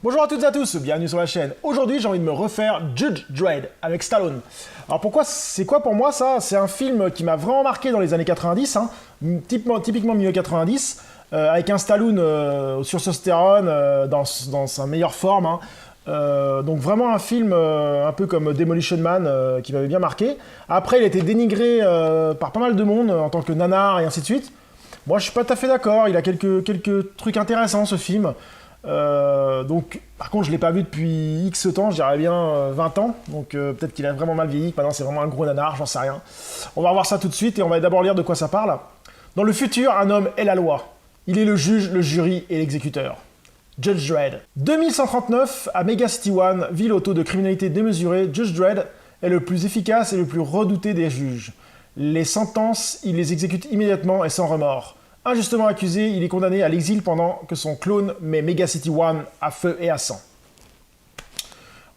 Bonjour à toutes et à tous, bienvenue sur la chaîne. Aujourd'hui, j'ai envie de me refaire Judge Dredd avec Stallone. Alors pourquoi, c'est quoi pour moi ça? C'est un film qui m'a vraiment marqué dans les années 90, hein, typiquement milieu 90, avec un Stallone sur testostérone dans sa meilleure forme. Hein. Donc vraiment un film un peu comme Demolition Man qui m'avait bien marqué. Après, il a été dénigré par pas mal de monde en tant que nanar et ainsi de suite. Moi, je suis pas tout à fait d'accord. Il a quelques trucs intéressants ce film. Donc, par contre, je l'ai pas vu depuis X temps, je dirais bien 20 ans. Donc, peut-être qu'il a vraiment mal vieilli. Maintenant, c'est vraiment un gros nanar, j'en sais rien. On va voir ça tout de suite et on va d'abord lire de quoi ça parle. Dans le futur, un homme est la loi. Il est le juge, le jury et l'exécuteur. Judge Dredd. 2139, à Mega City One, ville au taux de criminalité démesuré, Judge Dredd est le plus efficace et le plus redouté des juges. Les sentences, il les exécute immédiatement et sans remords. Injustement accusé, il est condamné à l'exil pendant que son clone met Mega City One à feu et à sang.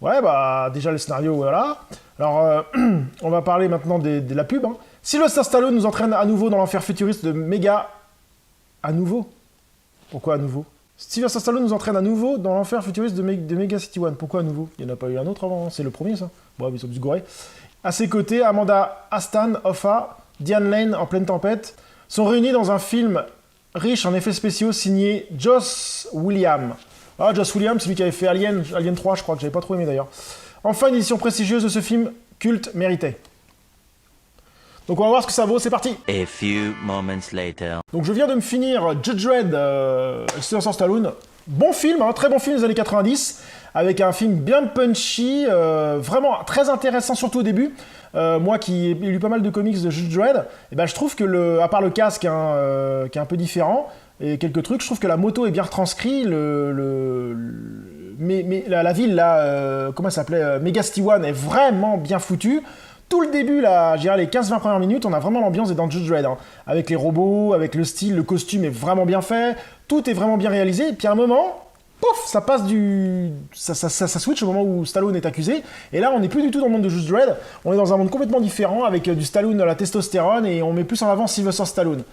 Ouais, bah déjà le scénario, voilà. Alors, on va parler maintenant de la pub. Hein. Sylvester Stallone nous entraîne à nouveau dans l'enfer futuriste de Mega... À nouveau? Pourquoi à nouveau? Sylvester Stallone nous entraîne à nouveau dans l'enfer futuriste de Mega City One. Pourquoi à nouveau? Il n'y en a pas eu un autre avant, c'est le premier ça. Bon, ils sont tous gorés. À ses côtés, Amanda Aston, Hoffa, Diane Lane en pleine tempête, sont réunis dans un film riche en effets spéciaux signé Joss Williams. Ah, Joss Williams, celui qui avait fait Alien 3, je crois, que j'avais pas trop aimé d'ailleurs. Enfin, une édition prestigieuse de ce film culte mérité. Donc on va voir ce que ça vaut, c'est parti. A few moments later. Donc je viens de me finir Judge Dredd, Sylvester Stallone. Bon film, hein, très bon film des années 90, avec un film bien punchy, vraiment très intéressant, surtout au début. Moi qui ai lu pas mal de comics de Judge Dredd, et ben, je trouve que, à part le casque hein, qui est un peu différent, et quelques trucs, je trouve que la moto est bien retranscrite, la ville, là, comment ça s'appelait, Mega City One est vraiment bien foutue. Tout le début, là, je dirais les 15-20 premières minutes, on a vraiment l'ambiance d'être dans Judge Dredd. Hein. Avec les robots, avec le style, le costume est vraiment bien fait, tout est vraiment bien réalisé, et puis à un moment, pouf, ça passe ça switch au moment où Stallone est accusé, et là on n'est plus du tout dans le monde de Judge Dredd, on est dans un monde complètement différent, avec du Stallone à la testostérone, et on met plus en avant Sylvester Stallone.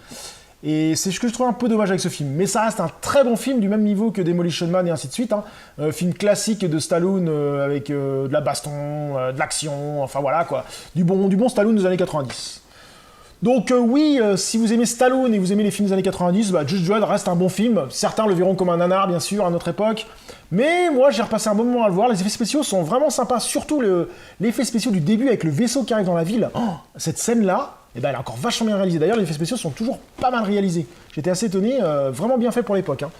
Et c'est ce que je trouve un peu dommage avec ce film. Mais ça reste un très bon film, du même niveau que Demolition Man et ainsi de suite. Hein. Film classique de Stallone avec de la baston, de l'action, enfin voilà quoi. Du bon Stallone des années 90. Donc oui, si vous aimez Stallone et vous aimez les films des années 90, bah, Judge Dredd reste un bon film. Certains le verront comme un nanar, bien sûr, à notre époque. Mais moi, j'ai repassé un bon moment à le voir. Les effets spéciaux sont vraiment sympas. Surtout l'effet spéciaux du début avec le vaisseau qui arrive dans la ville. Oh, cette scène-là, eh ben, elle est encore vachement bien réalisée. D'ailleurs, les effets spéciaux sont toujours pas mal réalisés. J'étais assez étonné, vraiment bien fait pour l'époque. Hein.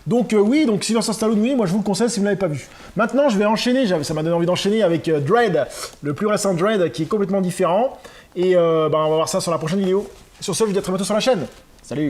Donc oui, donc Sylvester Stallone, oui, moi je vous le conseille si vous ne l'avez pas vu. Maintenant, je vais enchaîner, ça m'a donné envie d'enchaîner avec Dredd, le plus récent Dredd, qui est complètement différent. Et on va voir ça sur la prochaine vidéo. Sur ce, je vous dis à très bientôt sur la chaîne. Salut!